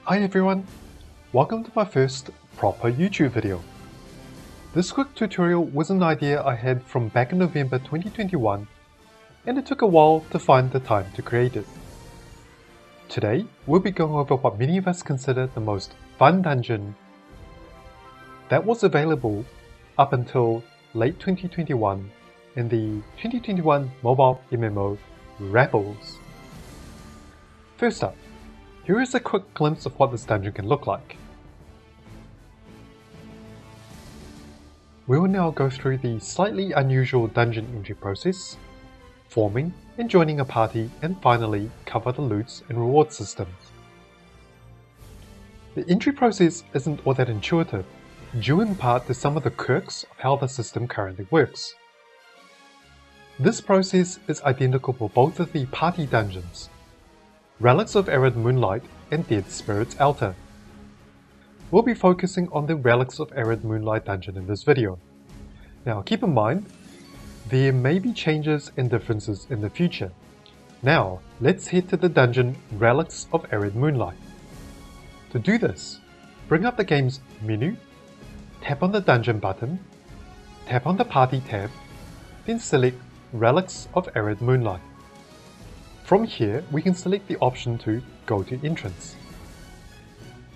Hi everyone, welcome to my first proper YouTube video. This quick tutorial was an idea I had from back in November 2021 and it took a while to find the time to create it. Today we'll be going over what many of us consider the most fun dungeon that was available up until late 2021 in the 2021 mobile MMO Rappelz. First up, here is a quick glimpse of what this dungeon can look like. We will now go through the slightly unusual dungeon entry process, forming and joining a party, and finally cover the loots and reward systems. The entry process isn't all that intuitive, due in part to some of the quirks of how the system currently works. This process is identical for both of the party dungeons, Relics of Arid Moonlight and Dead Spirit's Altar. We'll be focusing on the Relics of Arid Moonlight dungeon in this video. Now keep in mind, there may be changes and differences in the future. Now let's head to the dungeon Relics of Arid Moonlight. To do this, bring up the game's menu, tap on the dungeon button, tap on the party tab, then select Relics of Arid Moonlight. From here, we can select the option to Go to Entrance.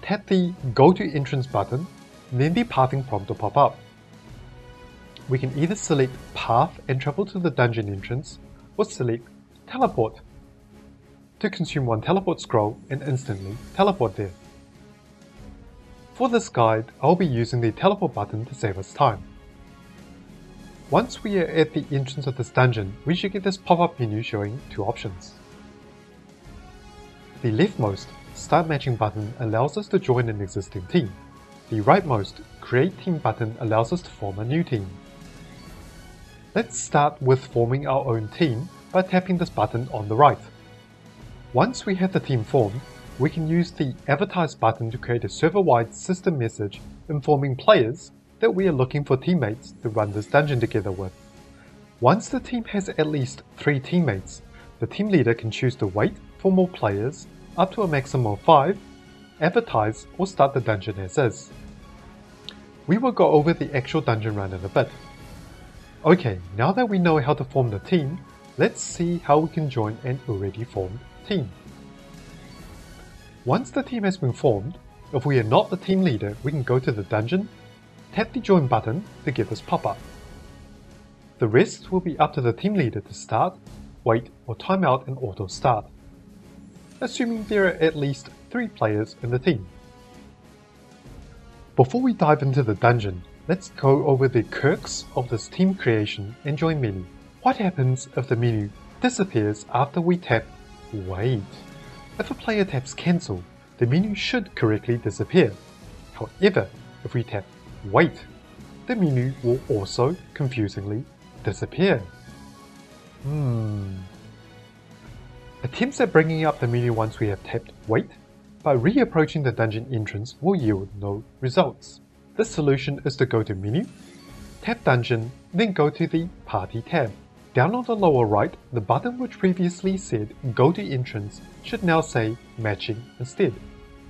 Tap the Go to Entrance button, then the pathing prompt will pop up. We can either select Path and travel to the dungeon entrance, or select Teleport to consume one teleport scroll and instantly teleport there. For this guide, I'll be using the Teleport button to save us time. Once we are at the entrance of this dungeon, we should get this pop-up menu showing two options. The leftmost Start Matching button allows us to join an existing team. The rightmost Create Team button allows us to form a new team. Let's start with forming our own team by tapping this button on the right. Once we have the team formed, we can use the Advertise button to create a server-wide system message informing players that we are looking for teammates to run this dungeon together with. Once the team has at least 3 teammates, the team leader can choose to wait for more players up to a maximum of 5, advertise, or start the dungeon as is. We will go over the actual dungeon run in a bit. Okay, now that we know how to form the team, let's see how we can join an already formed team. Once the team has been formed, if we are not the team leader, we can go to the dungeon, tap the Join button to get this pop-up. The rest will be up to the team leader to start, wait, or time out and auto start, assuming there are at least 3 players in the team. Before we dive into the dungeon, let's go over the quirks of this team creation and join menu. What happens if the menu disappears after we tap Wait? If a player taps Cancel, the menu should correctly disappear. However, if we tap Wait, the menu will also confusingly disappear. Attempts at bringing up the menu once we have tapped Wait by reapproaching the dungeon entrance will yield no results. The solution is to go to Menu, tap Dungeon, then go to the Party tab. Down on the lower right, the button which previously said Go to Entrance should now say Matching instead.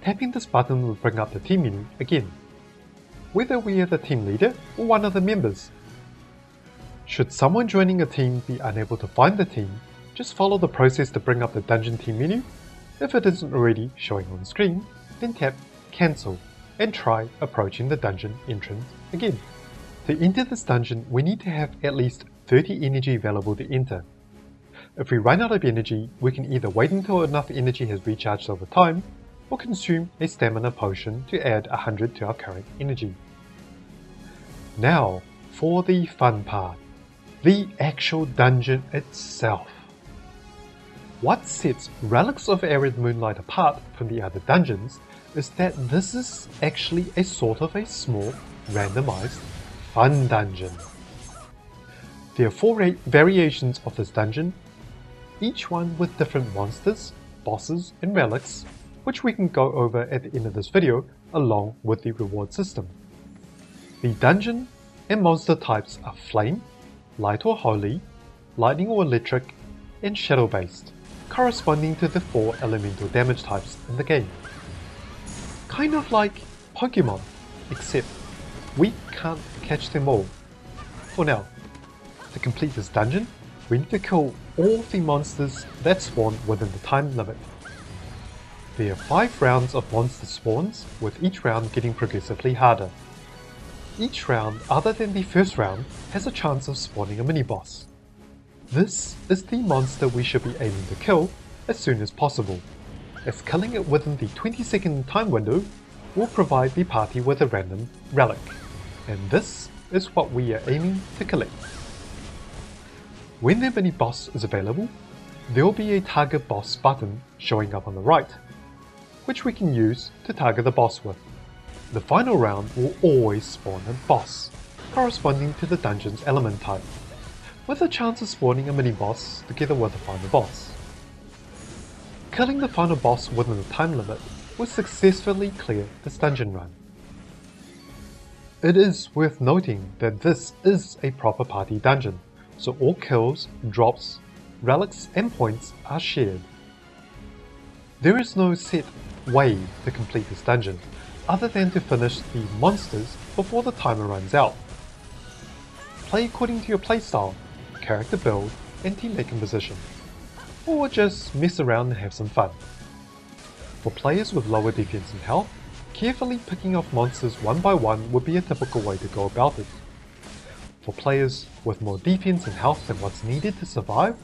Tapping this button will bring up the team menu again, whether we are the team leader or one of the members. Should someone joining a team be unable to find the team, just follow the process to bring up the dungeon team menu. If it isn't already showing on screen, then tap Cancel and try approaching the dungeon entrance again. To enter this dungeon, we need to have at least 30 energy available to enter. If we run out of energy, we can either wait until enough energy has recharged over time, or consume a stamina potion to add 100 to our current energy. Now, for the fun part, the actual dungeon itself. What sets Relics of Arid Moonlight apart from the other dungeons is that this is actually a sort of a small, randomized, fun dungeon. There are 4 variations of this dungeon, each one with different monsters, bosses, and relics, which we can go over at the end of this video along with the reward system. The dungeon and monster types are Flame, Light or Holy, Lightning or Electric, and Shadow based, corresponding to the 4 elemental damage types in the game. Kind of like Pokemon, except we can't catch them all. For now, to complete this dungeon, we need to kill all the monsters that spawn within the time limit. There are 5 rounds of monster spawns, with each round getting progressively harder. Each round, other than the first round, has a chance of spawning a mini-boss. This is the monster we should be aiming to kill as soon as possible, as killing it within the 20-second time window will provide the party with a random relic, and this is what we are aiming to collect. When the mini-boss is available, there will be a target boss button showing up on the right, which we can use to target the boss with. The final round will always spawn a boss, corresponding to the dungeon's element type, with a chance of spawning a mini-boss together with the final boss. Killing the final boss within the time limit will successfully clear this dungeon run. It is worth noting that this is a proper party dungeon, so all kills, drops, relics and points are shared. There is no set way to complete this dungeon, other than to finish the monsters before the timer runs out. Play according to your playstyle, character build and teammate composition, or just mess around and have some fun. For players with lower defense and health, carefully picking off monsters one by one would be a typical way to go about it. For players with more defense and health than what's needed to survive,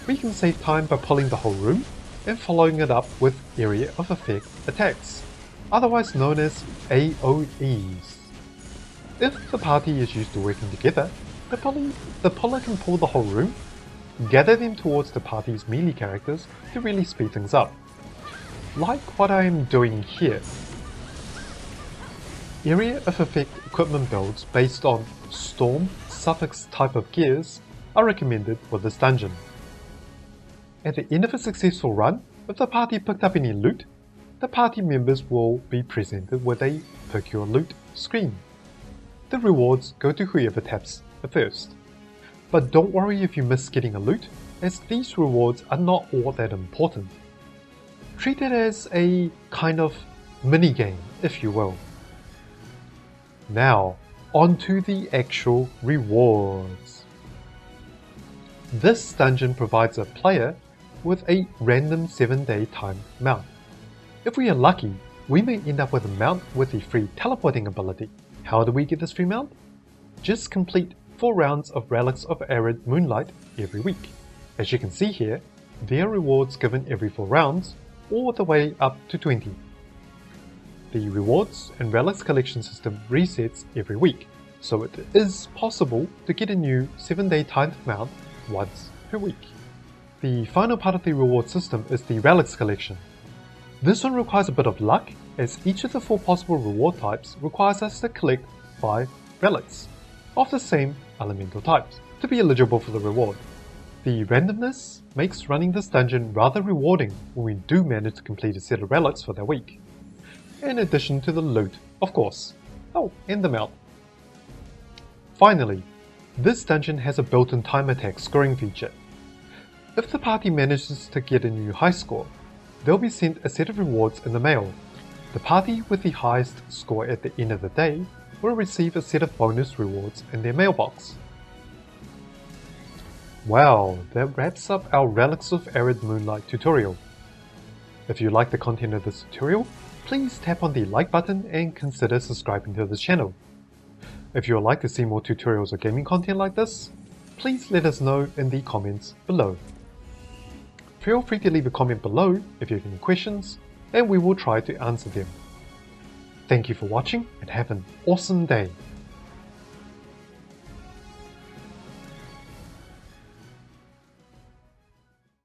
we can save time by pulling the whole room and following it up with area of effect attacks, otherwise known as AoEs. If the party is used to working together, the puller can pull the whole room, gather them towards the party's melee characters to really speed things up, like what I am doing here. Area of effect equipment builds based on storm suffix type of gears are recommended for this dungeon. At the end of a successful run, if the party picked up any loot, the party members will be presented with a pick your loot screen. The rewards go to whoever taps it first. But don't worry if you miss getting a loot, as these rewards are not all that important. Treat it as a kind of mini-game, if you will. Now, on to the actual rewards. This dungeon provides a player with a random 7-day time mount. If we are lucky, we may end up with a mount with a free teleporting ability. How do we get this free mount? Just complete 4 rounds of Relics of Arid Moonlight every week. As you can see here, there are rewards given every 4 rounds, all the way up to 20. The rewards and relics collection system resets every week, so it is possible to get a new 7-day timed mount once per week. The final part of the reward system is the relics collection. This one requires a bit of luck, as each of the 4 possible reward types requires us to collect 5 relics of the same elemental types to be eligible for the reward. The randomness makes running this dungeon rather rewarding when we do manage to complete a set of relics for that week, in addition to the loot, of course. Oh, and the mount. Finally, this dungeon has a built-in time attack scoring feature. If the party manages to get a new high score, they'll be sent a set of rewards in the mail. The party with the highest score at the end of the day will receive a set of bonus rewards in their mailbox. Wow, that wraps up our Relics of Arid Moonlight tutorial. If you like the content of this tutorial, please tap on the like button and consider subscribing to this channel. If you would like to see more tutorials or gaming content like this, please let us know in the comments below. Feel free to leave a comment below if you have any questions, and we will try to answer them. Thank you for watching and have an awesome day.